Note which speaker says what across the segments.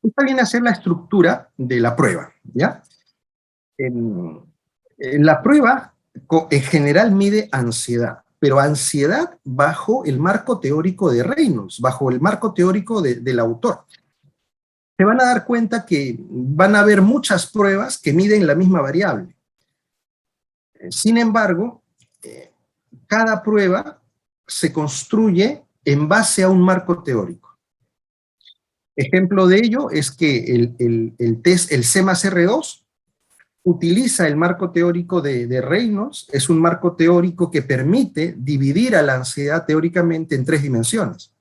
Speaker 1: Esta viene a ser la estructura de la prueba, ¿ya? En la prueba, en general mide ansiedad, pero ansiedad bajo el marco teórico de Reynolds, bajo el marco teórico del autor. Se van a dar cuenta que van a haber muchas pruebas que miden la misma variable. Sin embargo, cada prueba se construye en base a un marco teórico. Ejemplo de ello es que el test, el C+R2, utiliza el marco teórico de Reynolds. Es un marco teórico que permite dividir a la ansiedad teóricamente en 3 dimensiones.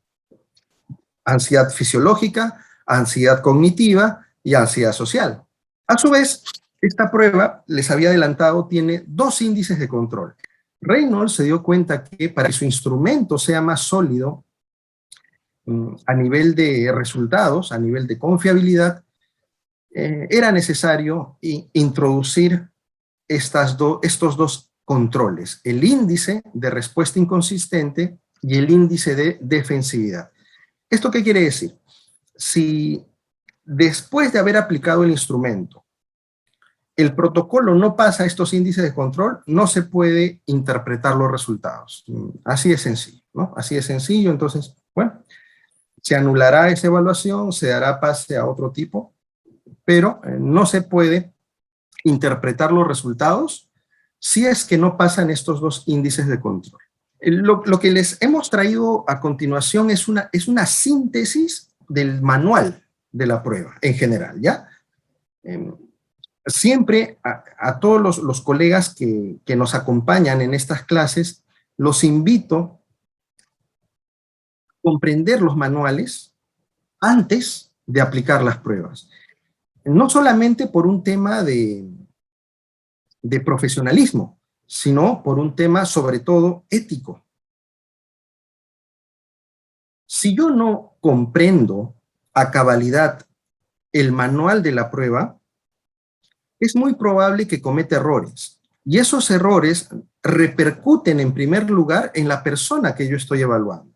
Speaker 1: Ansiedad fisiológica, ansiedad cognitiva y ansiedad social. A su vez, esta prueba, les había adelantado, tiene 2 índices de control. Reynolds se dio cuenta que para que su instrumento sea más sólido a nivel de resultados, a nivel de confiabilidad, era necesario introducir estos 2 controles, el índice de respuesta inconsistente y el índice de defensividad. ¿Esto qué quiere decir? Si después de haber aplicado el instrumento, el protocolo no pasa estos índices de control, no se puede interpretar los resultados. Así de sencillo, ¿no? Así de sencillo. Entonces, bueno, se anulará esa evaluación, se dará pase a otro tipo, pero no se puede interpretar los resultados si es que no pasan estos 2 índices de control. Lo que les hemos traído a continuación es una síntesis del manual de la prueba en general, ¿ya? Siempre a todos los colegas que nos acompañan en estas clases, los invito a comprender los manuales antes de aplicar las pruebas. No solamente por un tema de profesionalismo, sino por un tema sobre todo ético. Si yo no comprendo a cabalidad el manual de la prueba, es muy probable que cometa errores. Y esos errores repercuten en primer lugar en la persona que yo estoy evaluando.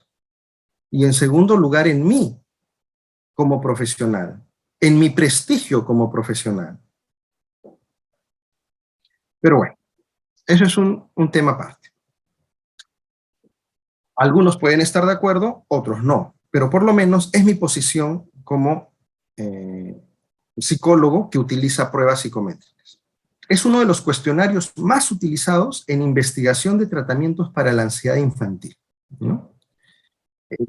Speaker 1: Y en segundo lugar en mí como profesional, en mi prestigio como profesional. Pero bueno, eso es un tema aparte. Algunos pueden estar de acuerdo, otros no. Pero por lo menos es mi posición como psicólogo que utiliza pruebas psicométricas. Es uno de los cuestionarios más utilizados en investigación de tratamientos para la ansiedad infantil, ¿no?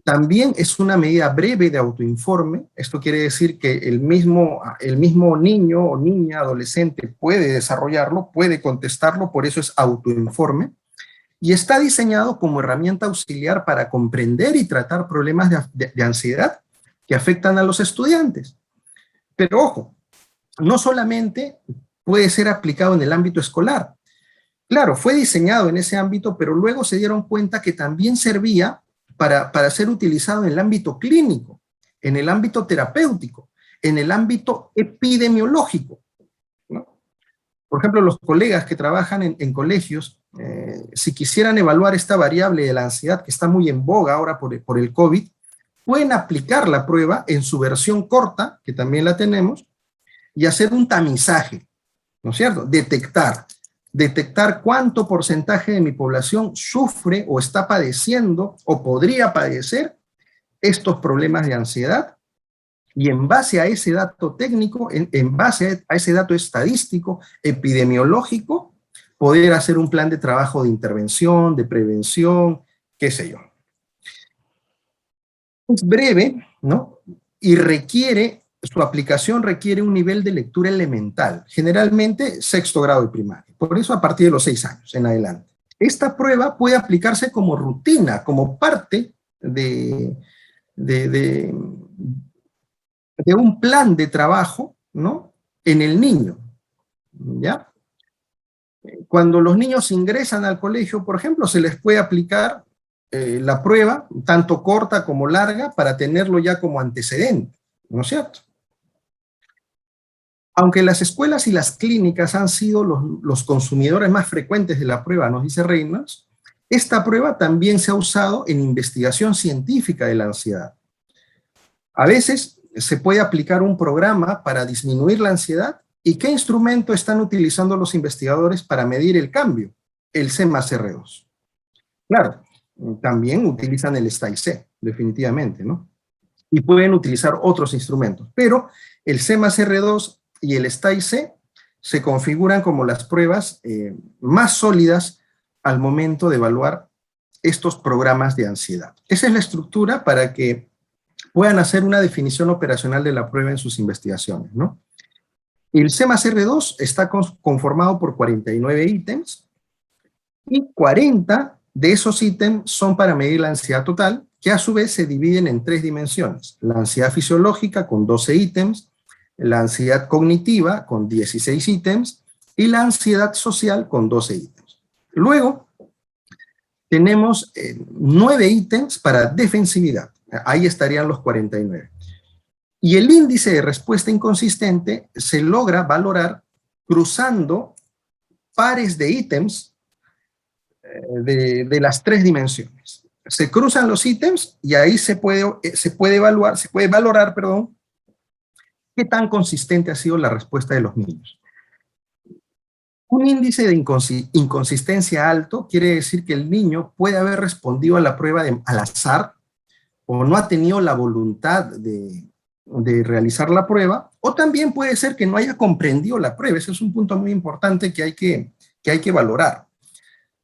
Speaker 1: También es una medida breve de autoinforme. Esto quiere decir que el mismo niño o niña, adolescente, puede desarrollarlo, puede contestarlo, por eso es autoinforme. Y está diseñado como herramienta auxiliar para comprender y tratar problemas de ansiedad que afectan a los estudiantes. Pero ojo, no solamente puede ser aplicado en el ámbito escolar. Claro, fue diseñado en ese ámbito, pero luego se dieron cuenta que también servía para ser utilizado en el ámbito clínico, en el ámbito terapéutico, en el ámbito epidemiológico, ¿no? Por ejemplo, los colegas que trabajan en colegios, si quisieran evaluar esta variable de la ansiedad que está muy en boga ahora por el COVID, pueden aplicar la prueba en su versión corta, que también la tenemos, y hacer un tamizaje, ¿no es cierto? Detectar cuánto porcentaje de mi población sufre o está padeciendo o podría padecer estos problemas de ansiedad, y en base a ese dato técnico, en base a ese dato estadístico, epidemiológico, poder hacer un plan de trabajo de intervención, de prevención, qué sé yo. Es breve, ¿no? Y su aplicación requiere un nivel de lectura elemental, generalmente 6º grado de primaria, por eso a partir de los 6 años en adelante. Esta prueba puede aplicarse como rutina, como parte de un plan de trabajo, ¿no? En el niño, ¿ya? Cuando los niños ingresan al colegio, por ejemplo, se les puede aplicar la prueba, tanto corta como larga, para tenerlo ya como antecedente, ¿no es cierto? Aunque las escuelas y las clínicas han sido los consumidores más frecuentes de la prueba, nos dice Reynolds, esta prueba también se ha usado en investigación científica de la ansiedad. A veces se puede aplicar un programa para disminuir la ansiedad? ¿Y qué instrumento están utilizando los investigadores para medir el cambio? El C más R2. Claro, también utilizan el STAI-C, definitivamente, ¿no? Y pueden utilizar otros instrumentos, pero el C más R2 y el STAI-C se configuran como las pruebas más sólidas al momento de evaluar estos programas de ansiedad. Esa es la estructura para que puedan hacer una definición operacional de la prueba en sus investigaciones, ¿no? El C más R2 está conformado por 49 ítems y 40 de esos ítems son para medir la ansiedad total, que a su vez se dividen en 3 dimensiones. La ansiedad fisiológica con 12 ítems, la ansiedad cognitiva con 16 ítems y la ansiedad social con 12 ítems. Luego, tenemos 9 ítems para defensividad. Ahí estarían los 49. Y el índice de respuesta inconsistente se logra valorar cruzando pares de ítems de las 3 dimensiones. Se cruzan los ítems y ahí se puede valorar, perdón, qué tan consistente ha sido la respuesta de los niños. Un índice de inconsistencia alto quiere decir que el niño puede haber respondido a la prueba al azar o no ha tenido la voluntad de realizar la prueba, o también puede ser que no haya comprendido la prueba. Ese es un punto muy importante que hay que valorar,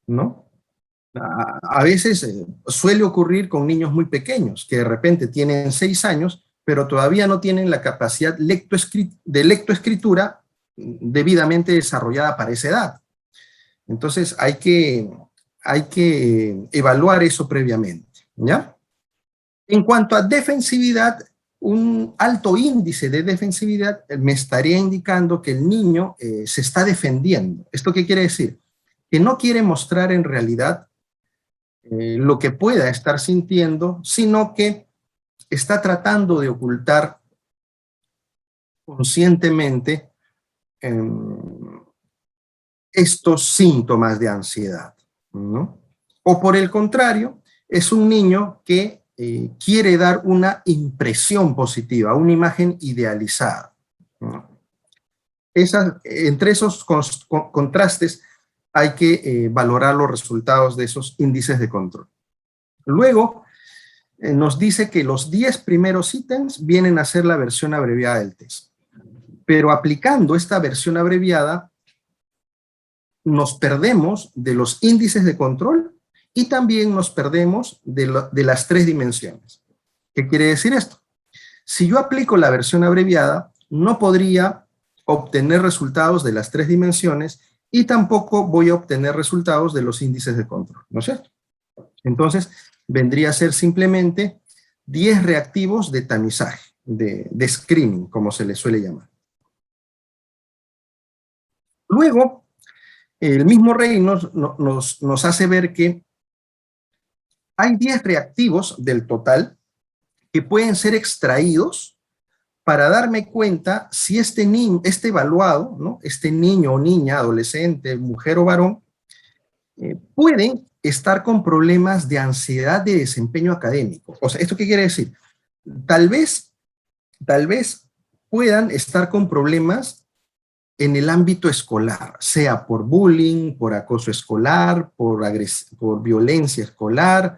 Speaker 1: ¿no? A veces suele ocurrir con niños muy pequeños, que de repente tienen 6 años, pero todavía no tienen la capacidad de lectoescritura debidamente desarrollada para esa edad. Entonces hay que evaluar eso previamente, ¿ya? En cuanto a defensividad, un alto índice de defensividad me estaría indicando que el niño se está defendiendo. ¿Esto qué quiere decir? Que no quiere mostrar en realidad lo que pueda estar sintiendo, sino que está tratando de ocultar conscientemente estos síntomas de ansiedad, ¿no? O por el contrario, es un niño que quiere dar una impresión positiva, una imagen idealizada, ¿no? Entre esos contrastes hay que valorar los resultados de esos índices de control. Luego, nos dice que los 10 primeros ítems vienen a ser la versión abreviada del test. Pero aplicando esta versión abreviada, nos perdemos de los índices de control y también nos perdemos de las 3 dimensiones. ¿Qué quiere decir esto? Si yo aplico la versión abreviada, no podría obtener resultados de las 3 dimensiones y tampoco voy a obtener resultados de los índices de control, ¿no es cierto? Entonces, vendría a ser simplemente 10 reactivos de tamizaje, de screening, como se le suele llamar. Luego, el mismo Reynolds nos hace ver que hay 10 reactivos del total que pueden ser extraídos para darme cuenta si este evaluado, ¿no? Este niño o niña, adolescente, mujer o varón, pueden estar con problemas de ansiedad de desempeño académico. O sea, ¿esto qué quiere decir? Tal vez puedan estar con problemas en el ámbito escolar, sea por bullying, por acoso escolar, por violencia escolar,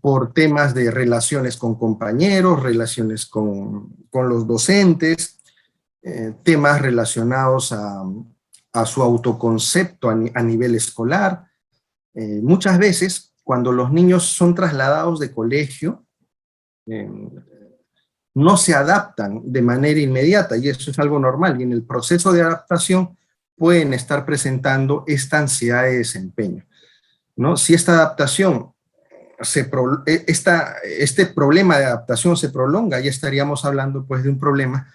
Speaker 1: por temas de relaciones con compañeros, relaciones con los docentes, temas relacionados a su autoconcepto a nivel escolar. Muchas veces, cuando los niños son trasladados de colegio, no se adaptan de manera inmediata, y eso es algo normal, y en el proceso de adaptación pueden estar presentando esta ansiedad de desempeño, ¿no? Si esta adaptación, este problema de adaptación se prolonga, ya estaríamos hablando pues de un problema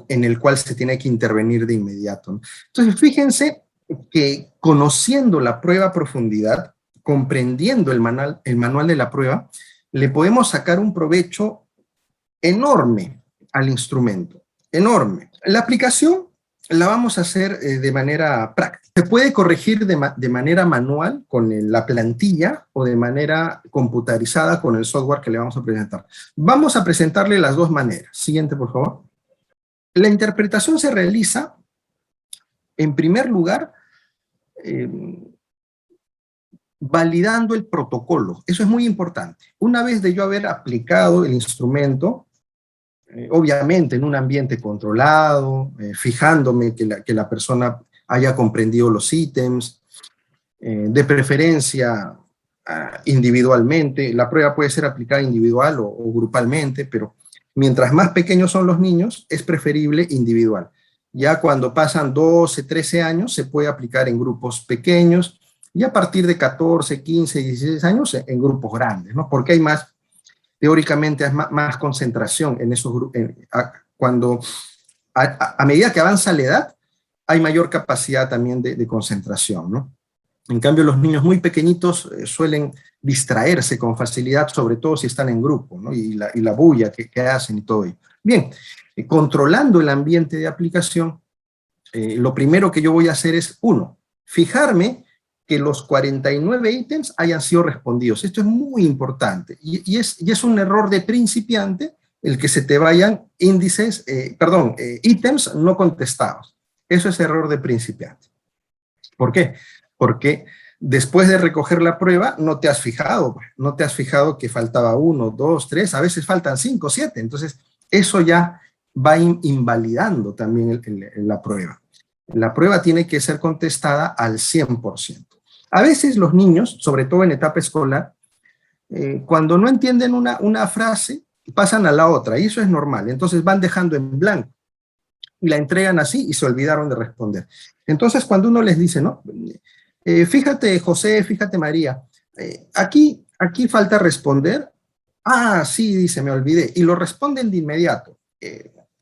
Speaker 1: en el cual se tiene que intervenir de inmediato, ¿no? Entonces, fíjense que conociendo la prueba a profundidad, comprendiendo el manual de la prueba, le podemos sacar un provecho enorme al instrumento, enorme. La aplicación la vamos a hacer de manera práctica. Se puede corregir de manera manual con la plantilla o de manera computarizada con el software que le vamos a presentar. Vamos a presentarle las dos maneras. Siguiente, por favor. La interpretación se realiza, en primer lugar, eh, validando el protocolo. Eso es muy importante. Una vez de yo haber aplicado el instrumento, obviamente en un ambiente controlado, fijándome que la persona haya comprendido los ítems, de preferencia individualmente. La prueba puede ser aplicada individual o grupalmente, pero mientras más pequeños son los niños, es preferible individual. Ya cuando pasan 12, 13 años, se puede aplicar en grupos pequeños, y a partir de 14, 15, 16 años en grupos grandes, ¿no? Porque hay más, teóricamente, hay más concentración en esos grupos. Cuando a medida que avanza la edad, hay mayor capacidad también de concentración, ¿no? En cambio, los niños muy pequeñitos suelen distraerse con facilidad, sobre todo si están en grupo, ¿no? Y la bulla que hacen y todo ello. Bien, controlando el ambiente de aplicación, lo primero que yo voy a hacer es, uno, fijarme que los 49 ítems hayan sido respondidos. Esto es muy importante y es un error de principiante el que se te vayan ítems no contestados. Eso es error de principiante. ¿Por qué? Porque después de recoger la prueba no te has fijado que faltaba 1, 2, 3, a veces faltan 5, 7. Entonces eso ya va invalidando también la prueba. La prueba tiene que ser contestada al 100%. A veces los niños, sobre todo en etapa escolar, cuando no entienden una frase, pasan a la otra, y eso es normal. Entonces van dejando en blanco, y la entregan así, y se olvidaron de responder. Entonces, cuando uno les dice, ¿no? Fíjate, José, fíjate, María, aquí falta responder. Ah, sí, dice, me olvidé, y lo responden de inmediato.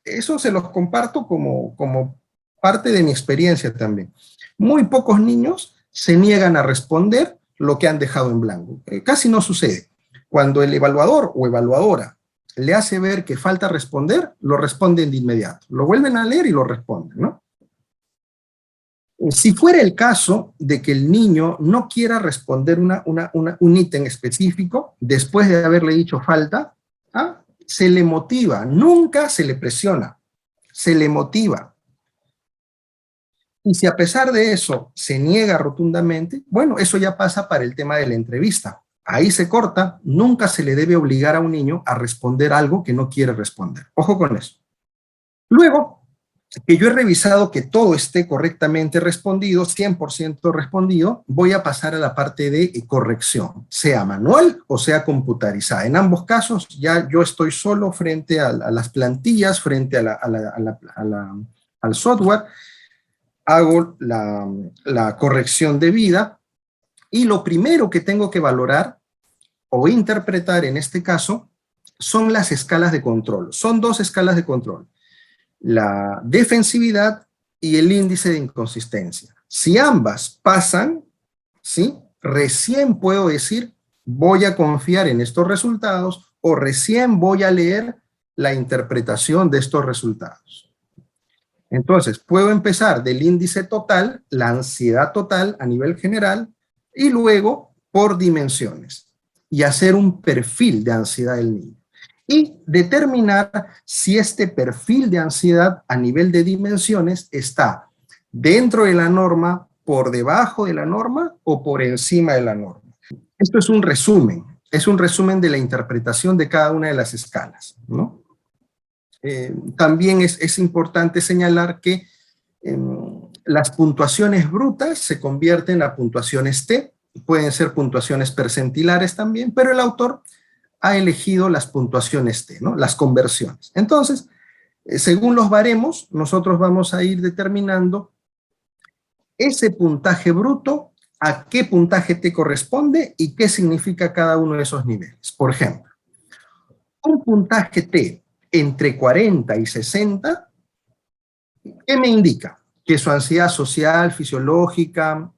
Speaker 1: Eso se los comparto como parte de mi experiencia también. Muy pocos niños se niegan a responder lo que han dejado en blanco. Casi no sucede. Cuando el evaluador o evaluadora le hace ver que falta responder, lo responden de inmediato. Lo vuelven a leer y lo responden, ¿no? Si fuera el caso de que el niño no quiera responder un ítem específico, después de haberle dicho falta, se le motiva, nunca se le presiona, se le motiva. Y si a pesar de eso se niega rotundamente, bueno, eso ya pasa para el tema de la entrevista. Ahí se corta, nunca se le debe obligar a un niño a responder algo que no quiere responder. Ojo con eso. Luego, que yo he revisado que todo esté correctamente respondido, 100% respondido, voy a pasar a la parte de corrección, sea manual o sea computarizada. En ambos casos ya yo estoy solo frente a las plantillas, frente al software, hago la corrección debida, y lo primero que tengo que valorar o interpretar en este caso son las escalas de control. Son dos escalas de control: la defensividad y el índice de inconsistencia. Si ambas pasan, ¿sí?, recién puedo decir voy a confiar en estos resultados, o recién voy a leer la interpretación de estos resultados. Entonces, puedo empezar del índice total, la ansiedad total a nivel general, y luego por dimensiones, y hacer un perfil de ansiedad del niño. Y determinar si este perfil de ansiedad a nivel de dimensiones está dentro de la norma, por debajo de la norma o por encima de la norma. Esto es un resumen de la interpretación de cada una de las escalas, ¿no? También es importante señalar que las puntuaciones brutas se convierten a puntuaciones T, pueden ser puntuaciones percentilares también, pero el autor ha elegido las puntuaciones T, ¿no?, las conversiones. Entonces, según los baremos, nosotros vamos a ir determinando ese puntaje bruto, a qué puntaje T corresponde y qué significa cada uno de esos niveles. Por ejemplo, un puntaje T entre 40 y 60, ¿qué me indica? Que su ansiedad social, fisiológica,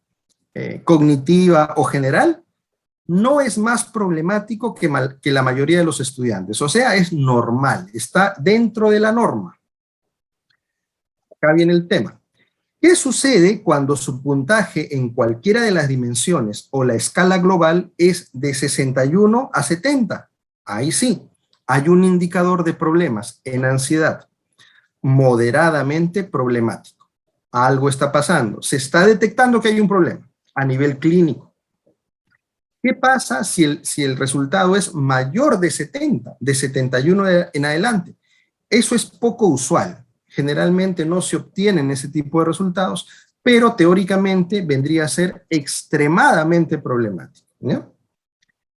Speaker 1: cognitiva o general no es más problemático que la mayoría de los estudiantes. O sea, es normal, está dentro de la norma. Acá viene el tema. ¿Qué sucede cuando su puntaje en cualquiera de las dimensiones o la escala global es de 61 a 70? Ahí sí, hay un indicador de problemas en ansiedad moderadamente problemático. Algo está pasando. Se está detectando que hay un problema a nivel clínico. ¿Qué pasa si el resultado es mayor de 70, de 71 en adelante? Eso es poco usual. Generalmente no se obtienen ese tipo de resultados, pero teóricamente vendría a ser extremadamente problemático, ¿no?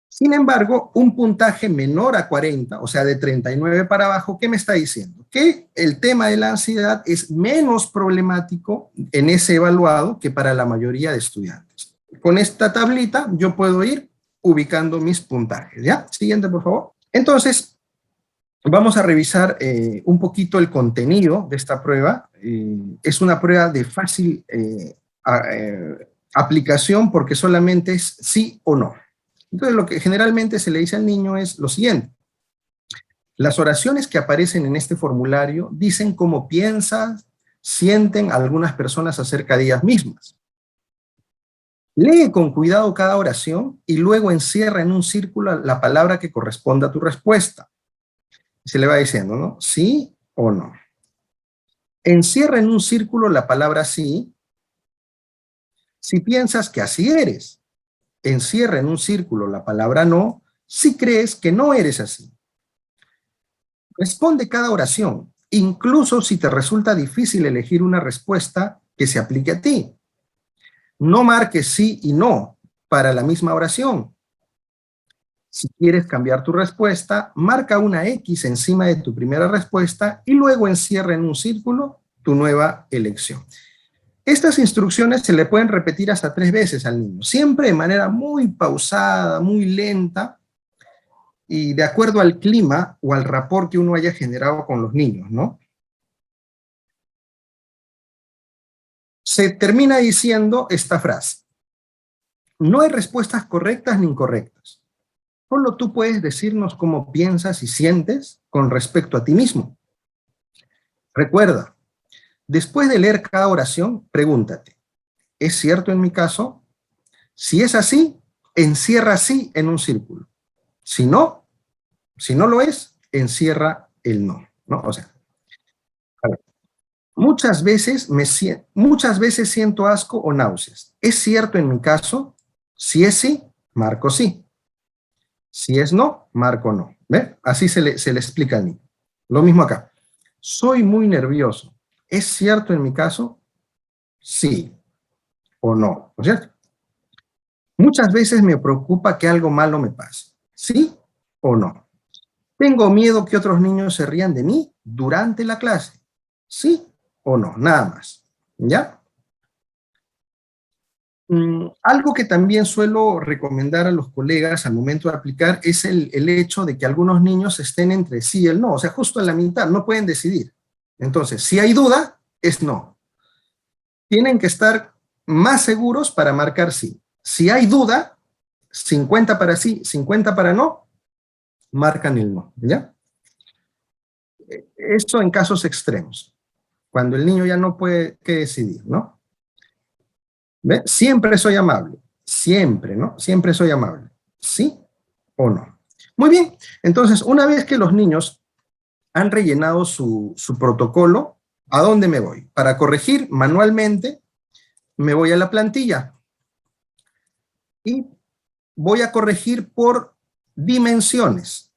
Speaker 1: Sin embargo, un puntaje menor a 40, o sea, de 39 para abajo, ¿qué me está diciendo? Que el tema de la ansiedad es menos problemático en ese evaluado que para la mayoría de estudiantes. Con esta tablita yo puedo ir ubicando mis puntajes, ¿ya? Siguiente, por favor. Entonces, vamos a revisar un poquito el contenido de esta prueba. Es una prueba de fácil aplicación porque solamente es sí o no. Entonces, lo que generalmente se le dice al niño es lo siguiente. Las oraciones que aparecen en este formulario dicen cómo piensan, sienten algunas personas acerca de ellas mismas. Lee con cuidado cada oración y luego encierra en un círculo la palabra que corresponda a tu respuesta. Se le va diciendo, ¿no? ¿Sí o no? Encierra en un círculo la palabra sí si piensas que así eres. Encierra en un círculo la palabra no si crees que no eres así. Responde cada oración, incluso si te resulta difícil elegir una respuesta que se aplique a ti. No marques sí y no para la misma oración. Si quieres cambiar tu respuesta, marca una X encima de tu primera respuesta y luego encierra en un círculo tu nueva elección. Estas instrucciones se le pueden repetir hasta 3 veces al niño, siempre de manera muy pausada, muy lenta, y de acuerdo al clima o al rapport que uno haya generado con los niños, ¿no? Se termina diciendo esta frase. No hay respuestas correctas ni incorrectas. Solo tú puedes decirnos cómo piensas y sientes con respecto a ti mismo. Recuerda, después de leer cada oración, pregúntate, ¿es cierto en mi caso? Si es así, encierra sí en un círculo. Si no lo es, encierra el no, ¿no? O sea, a ver, muchas veces siento asco o náuseas. ¿Es cierto en mi caso? Si es sí, marco sí. Si es no, marco no. ¿Ve? Así se le explica al niño. Lo mismo acá. Soy muy nervioso. ¿Es cierto en mi caso? Sí o no, ¿no es cierto? Muchas veces me preocupa que algo malo me pase. ¿Sí o no? Tengo miedo que otros niños se rían de mí durante la clase. ¿Sí o no? Nada más. ¿Ya? Algo que también suelo recomendar a los colegas al momento de aplicar es el hecho de que algunos niños estén entre sí y el no, o sea, justo en la mitad, no pueden decidir. Entonces, si hay duda, es no. Tienen que estar más seguros para marcar sí. Si hay duda, 50 para sí, 50 para no, marcan el no, ¿ya? Esto en casos extremos, cuando el niño ya no puede qué decidir, ¿no? ¿Ve? Siempre soy amable, siempre, ¿no? Siempre soy amable, ¿sí o no? Muy bien, entonces una vez que los niños han rellenado su protocolo, ¿a dónde me voy? Para corregir manualmente, me voy a la plantilla y voy a corregir por dimensiones.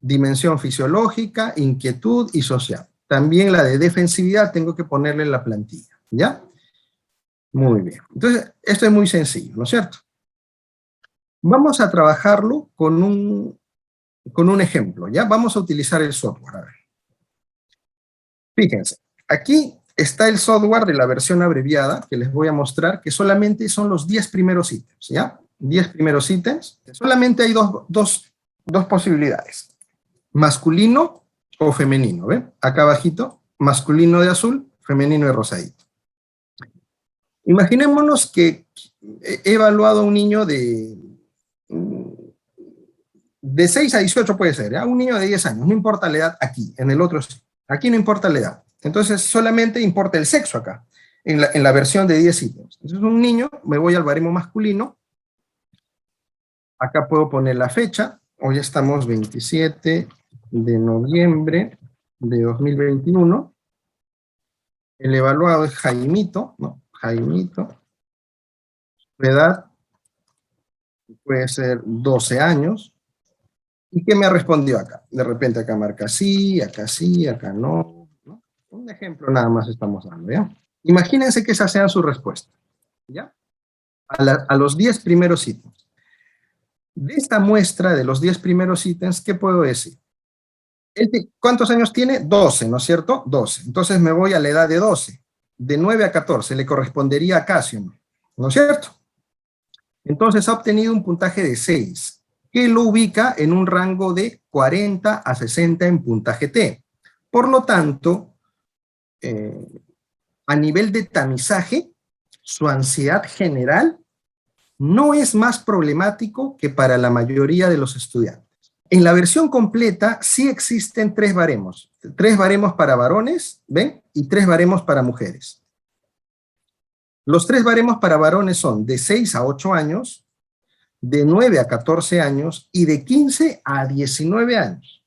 Speaker 1: Dimensión fisiológica, inquietud y social. También la de defensividad tengo que ponerle en la plantilla, ¿ya? Muy bien. Entonces, esto es muy sencillo, ¿no es cierto? Vamos a trabajarlo con un ejemplo, ¿ya? Vamos a utilizar el software. A ver. Fíjense, aquí está el software de la versión abreviada que les voy a mostrar, que solamente son los 10 primeros ítems, ¿ya? 10 primeros ítems. Solamente hay dos posibilidades. Masculino o femenino, ¿ven? Acá abajito, masculino de azul, femenino de rosadito. Imaginémonos que he evaluado a un niño de 6 a 18 puede ser, ¿ya? Un niño de 10 años, no importa la edad aquí, en el otro sí. Aquí no importa la edad. Entonces solamente importa el sexo acá, en la versión de 10 ítems. Entonces un niño, me voy al baremo masculino, acá puedo poner la fecha, hoy estamos 27 de noviembre de 2021, el evaluado es Jaimito, ¿no? Jaimito, su edad puede ser 12 años, ¿y qué me respondió acá? De repente acá marca sí, acá no, ¿no? Un ejemplo nada más estamos dando, ¿ya? Imagínense que esa sea su respuesta, ¿ya? A los 10 primeros ítems. De esta muestra de los 10 primeros ítems, ¿qué puedo decir? ¿Cuántos años tiene? 12, ¿no es cierto? 12. Entonces me voy a la edad de 12. De 9 a 14 le correspondería a Casio, ¿no es cierto? Entonces ha obtenido un puntaje de 6, que lo ubica en un rango de 40 a 60 en puntaje T. Por lo tanto, a nivel de tamizaje, su ansiedad general no es más problemático que para la mayoría de los estudiantes. En la versión completa sí existen 3 baremos. 3 baremos para varones, ¿ven? Y 3 baremos para mujeres. Los 3 baremos para varones son de 6 a 8 años, de 9 a 14 años y de 15 a 19 años.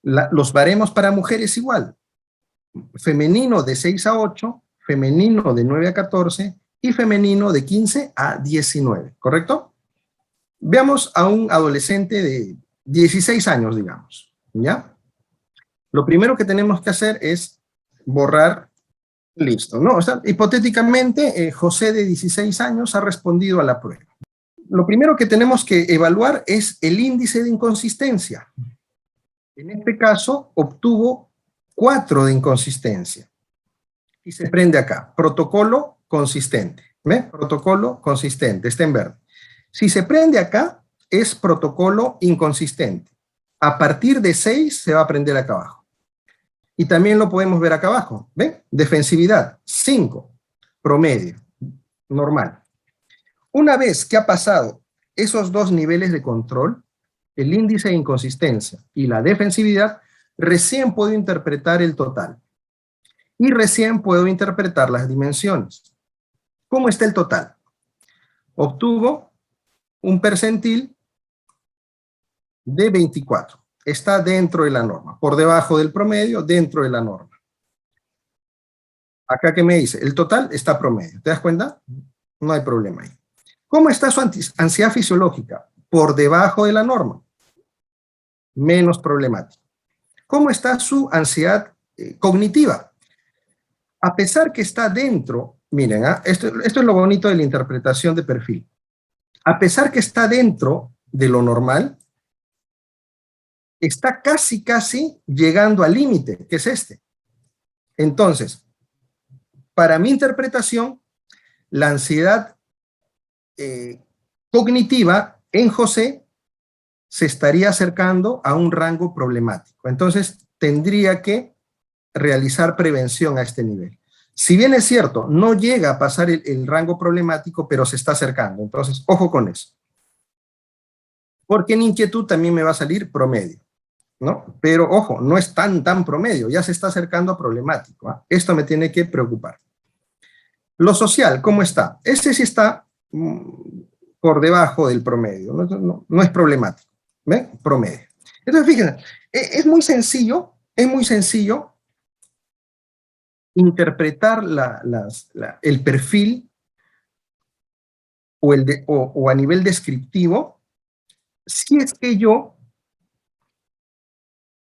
Speaker 1: Los baremos para mujeres igual. Femenino de 6 a 8, femenino de 9 a 14 y femenino de 15 a 19, ¿correcto? Veamos a un adolescente de 16 años, digamos, ¿ya? Lo primero que tenemos que hacer es borrar, listo, ¿no? O sea, hipotéticamente, José de 16 años ha respondido a la prueba. Lo primero que tenemos que evaluar es el índice de inconsistencia. En este caso, obtuvo 4 de inconsistencia. Y se prende acá, protocolo consistente. ¿Ve? Protocolo consistente, está en verde. Si se prende acá, es protocolo inconsistente. A partir de 6 se va a prender acá abajo. Y también lo podemos ver acá abajo. ¿Ven? Defensividad, 5. Promedio, normal. Una vez que ha pasado esos 2 niveles de control, el índice de inconsistencia y la defensividad, recién puedo interpretar el total. Y recién puedo interpretar las dimensiones. ¿Cómo está el total? Obtuvo un percentil de 24. Está dentro de la norma. Por debajo del promedio, dentro de la norma. Acá que me dice, el total está promedio. ¿Te das cuenta? No hay problema ahí. ¿Cómo está su ansiedad fisiológica? Por debajo de la norma. Menos problemático. ¿Cómo está su ansiedad cognitiva? A pesar que está dentro, miren, esto es lo bonito de la interpretación de perfil. A pesar que está dentro de lo normal, está casi llegando al límite, que es este. Entonces, para mi interpretación, la ansiedad cognitiva en José se estaría acercando a un rango problemático. Entonces, tendría que realizar prevención a este nivel. Si bien es cierto, no llega a pasar el rango problemático, pero se está acercando. Entonces, ojo con eso. Porque en inquietud también me va a salir promedio, ¿no? Pero ojo, no es tan promedio, ya se está acercando a problemático, ¿eh? Esto me tiene que preocupar. Lo social, ¿cómo está? Este sí está por debajo del promedio, no es problemático, ¿ven? Promedio. Entonces, fíjense, es muy sencillo interpretar el perfil o a nivel descriptivo, si es que yo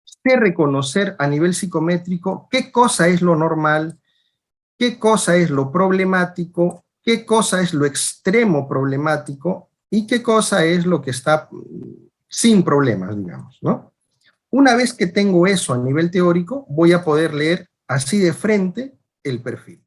Speaker 1: sé reconocer a nivel psicométrico qué cosa es lo normal, qué cosa es lo problemático, qué cosa es lo extremo problemático y qué cosa es lo que está sin problemas, digamos, ¿no? Una vez que tengo eso a nivel teórico, voy a poder leer así de frente el perfil.